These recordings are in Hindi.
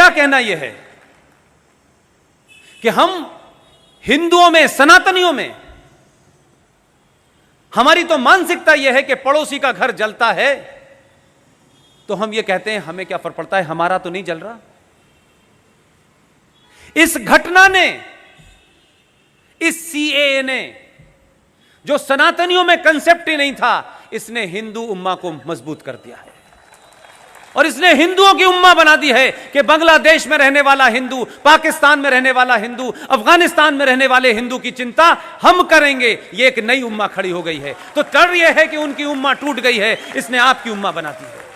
मेरा कहना यह है कि हम हिंदुओं में, सनातनियों में, हमारी तो मानसिकता यह है कि पड़ोसी का घर जलता है तो हम यह कहते हैं हमें क्या फर्क पड़ता है, हमारा तो नहीं जल रहा। इस घटना ने, इस सीएए ने, जो सनातनियों में कंसेप्ट ही नहीं था, इसने हिंदू उम्मा को मजबूत कर दिया है और इसने हिंदुओं की उम्मा बना दी है कि बांग्लादेश में रहने वाला हिंदू, पाकिस्तान में रहने वाला हिंदू, अफगानिस्तान में रहने वाले हिंदू की चिंता हम करेंगे। ये एक नई उम्मा खड़ी हो गई है। तो डर यह है कि उनकी उम्मा टूट गई है, इसने आपकी उम्मा बना दी है।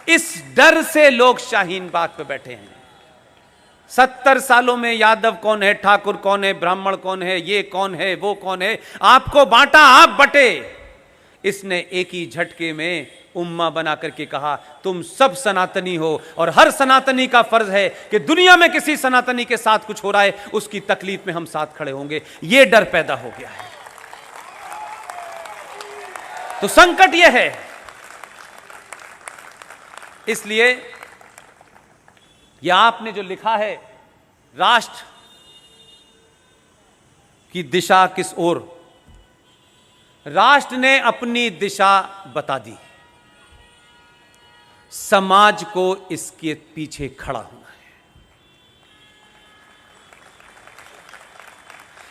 इस डर से लोग शाहीन बाग पे बैठे हैं। 70 सालों में यादव कौन है, ठाकुर कौन है, ब्राह्मण कौन है, ये कौन है, वो कौन है, आपको बांटा, आप बटे। इसने एक ही झटके में उम्मा बना करके कहा तुम सब सनातनी हो और हर सनातनी का फर्ज है कि दुनिया में किसी सनातनी के साथ कुछ हो रहा है उसकी तकलीफ में हम साथ खड़े होंगे। यह डर पैदा हो गया है। तो संकट यह है, इसलिए यह आपने जो लिखा है राष्ट्र की दिशा किस ओर, राष्ट्र ने अपनी दिशा बता दी, समाज को इसके पीछे खड़ा होना है।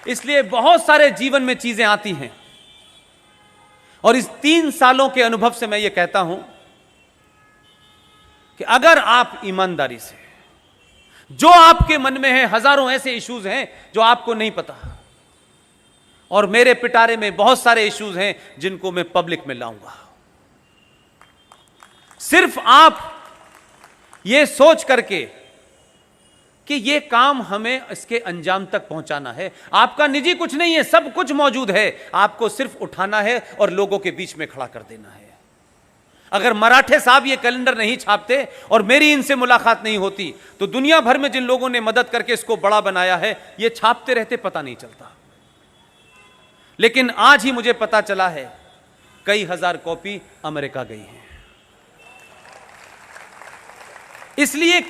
इसलिए बहुत सारे जीवन में चीजें आती हैं और इस 3 सालों के अनुभव से मैं यह कहता हूं कि अगर आप ईमानदारी से, जो आपके मन में है, हजारों ऐसे इश्यूज हैं जो आपको नहीं पता, और मेरे पिटारे में बहुत सारे इश्यूज हैं जिनको मैं पब्लिक में लाऊंगा। सिर्फ आप ये सोच करके कि ये काम हमें इसके अंजाम तक पहुंचाना है, आपका निजी कुछ नहीं है, सब कुछ मौजूद है, आपको सिर्फ उठाना है और लोगों के बीच में खड़ा कर देना है। अगर मराठे साहब ये कैलेंडर नहीं छापते और मेरी इनसे मुलाकात नहीं होती तो दुनिया भर में जिन लोगों ने मदद करके इसको बड़ा बनाया है ये छापते रहते, पता नहीं चलता। लेकिन आज ही मुझे पता चला है कई हजार कॉपी अमेरिका गई हैं। इसलिए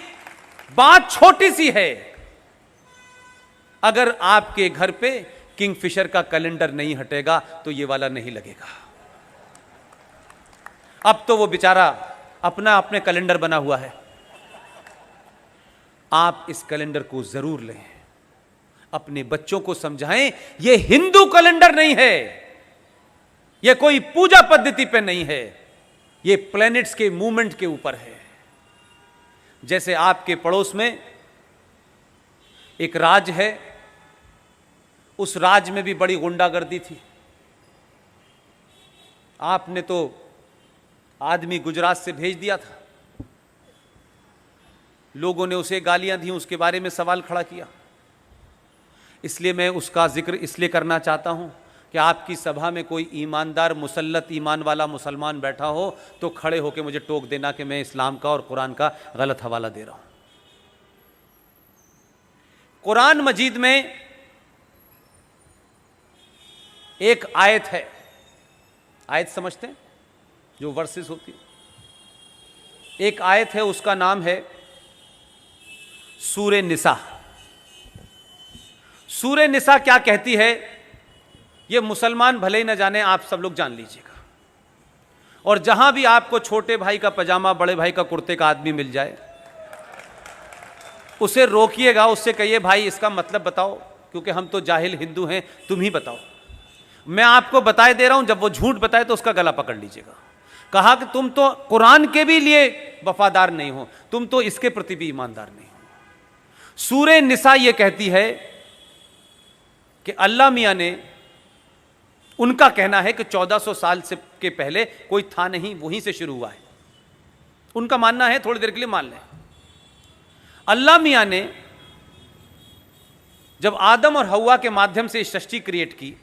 बात छोटी सी है, अगर आपके घर पे किंगफिशर का कैलेंडर नहीं हटेगा तो ये वाला नहीं लगेगा। अब तो वो बेचारा अपने कैलेंडर बना हुआ है। आप इस कैलेंडर को जरूर लें, अपने बच्चों को समझाएं ये हिंदू कैलेंडर नहीं है, ये कोई पूजा पद्धति पे नहीं है, ये प्लैनेट्स के मूवमेंट के ऊपर है। जैसे आपके पड़ोस में एक राज्य है, उस राज्य में भी बड़ी गुंडागर्दी थी। आपने तो आदमी गुजरात से भेज दिया था, लोगों ने उसे गालियां दी, उसके बारे में सवाल खड़ा किया। इसलिए मैं उसका जिक्र इसलिए करना चाहता हूं कि आपकी सभा में कोई ईमानदार मुसल्लत ईमान वाला मुसलमान बैठा हो तो खड़े होकर मुझे टोक देना कि मैं इस्लाम का और कुरान का गलत हवाला दे रहा हूं। कुरान मजीद में एक आयत है, आयत समझते हैं जो वर्सेस होती है, एक आयत है उसका नाम है सूरे निसा। सूरे निसा क्या कहती है ये मुसलमान भले ही न जाने, आप सब लोग जान लीजिएगा। और जहां भी आपको छोटे भाई का पजामा, बड़े भाई का कुर्ते का आदमी मिल जाए उसे रोकिएगा, उससे कहिए भाई इसका मतलब बताओ, क्योंकि हम तो जाहिल हिंदू हैं, तुम ही बताओ। मैं आपको बताए दे रहा हूं, जब वो झूठ बताए तो उसका गला पकड़ लीजिएगा। कहा कि तुम तो कुरान के भी लिए वफादार नहीं हो, तुम तो इसके प्रति भी ईमानदार नहीं हो। सूरे निसा ये कहती है कि अल्लाह मियां ने, उनका कहना है कि 1400 साल से के पहले कोई था नहीं, वहीं से शुरू हुआ है। उनका मानना है, थोड़ी देर के लिए मान लें, अल्लाह मियां ने जब आदम और हव्वा के माध्यम से सृष्टि क्रिएट की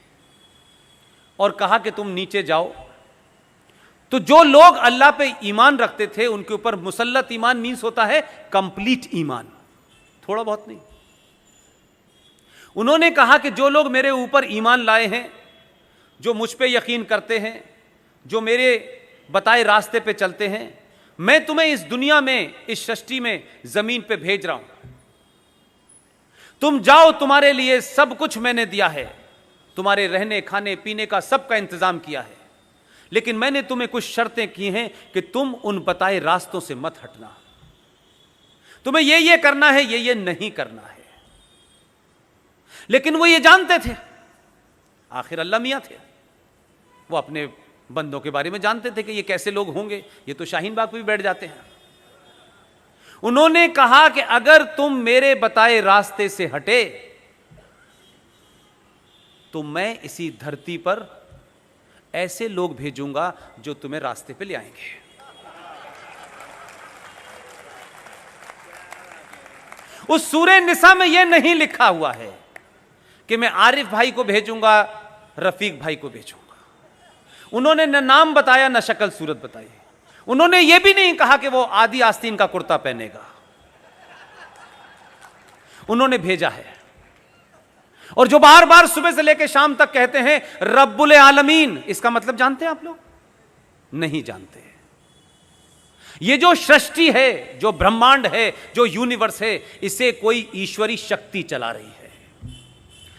और कहा कि तुम नीचे जाओ, तो जो लोग अल्लाह पे ईमान रखते थे उनके ऊपर मुसल्लत ईमान मीन्स होता है कंप्लीट ईमान, थोड़ा बहुत नहीं। उन्होंने कहा कि जो लोग मेरे ऊपर ईमान लाए हैं, जो मुझ पे यकीन करते हैं, जो मेरे बताए रास्ते पे चलते हैं, मैं तुम्हें इस दुनिया में, इस सृष्टि में, जमीन पे भेज रहा हूं, तुम जाओ, तुम्हारे लिए सब कुछ मैंने दिया है, तुम्हारे रहने खाने पीने का सबका इंतजाम किया है, लेकिन मैंने तुम्हें कुछ शर्तें की हैं कि तुम उन बताए रास्तों से मत हटना, तुम्हें ये करना है, ये नहीं करना है। लेकिन वो ये जानते थे, आखिर अल्लाह मियां थे, वो अपने बंदों के बारे में जानते थे कि ये कैसे लोग होंगे, ये तो शाहीन बाग पे भी बैठ जाते हैं। उन्होंने कहा कि अगर तुम मेरे बताए रास्ते से हटे तो मैं इसी धरती पर ऐसे लोग भेजूंगा जो तुम्हें रास्ते पे ले आएंगे। उस सूरे निसा में यह नहीं लिखा हुआ है कि मैं आरिफ भाई को भेजूंगा, रफीक भाई को भेजूंगा। उन्होंने न नाम बताया, न शक्ल सूरत बताई। उन्होंने यह भी नहीं कहा कि वो आदि आस्तीन का कुर्ता पहनेगा। उन्होंने भेजा है। और जो बार बार सुबह से लेकर शाम तक कहते हैं रब्बुल आलमीन, इसका मतलब जानते हैं आप लोग? नहीं जानते। ये जो सृष्टि है, जो ब्रह्मांड है, जो यूनिवर्स है, इसे कोई ईश्वरी शक्ति चला रही है।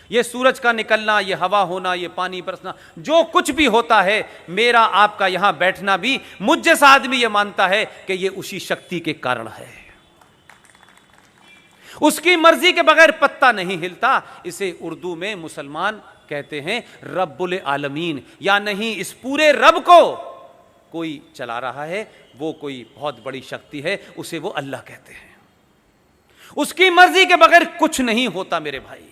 ये सूरज का निकलना, ये हवा होना, ये पानी बरसना, जो कुछ भी होता है, मेरा आपका यहां बैठना भी, मुझ जैसा आदमी ये मानता है कि ये उसी शक्ति के कारण है। उसकी मर्जी के बगैर पत्ता नहीं हिलता। इसे उर्दू में मुसलमान कहते हैं रब्बुल आलमीन, या नहीं, इस पूरे रब को कोई चला रहा है, वो कोई बहुत बड़ी शक्ति है, उसे वो अल्लाह कहते हैं। उसकी मर्जी के बगैर कुछ नहीं होता मेरे भाई।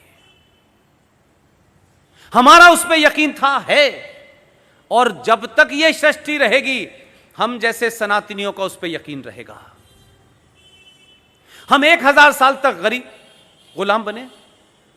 हमारा उस पर यकीन था, है, और जब तक ये सृष्टि रहेगी हम जैसे सनातनियों का उस पर यकीन रहेगा। हम 1000 साल तक गुलाम बने,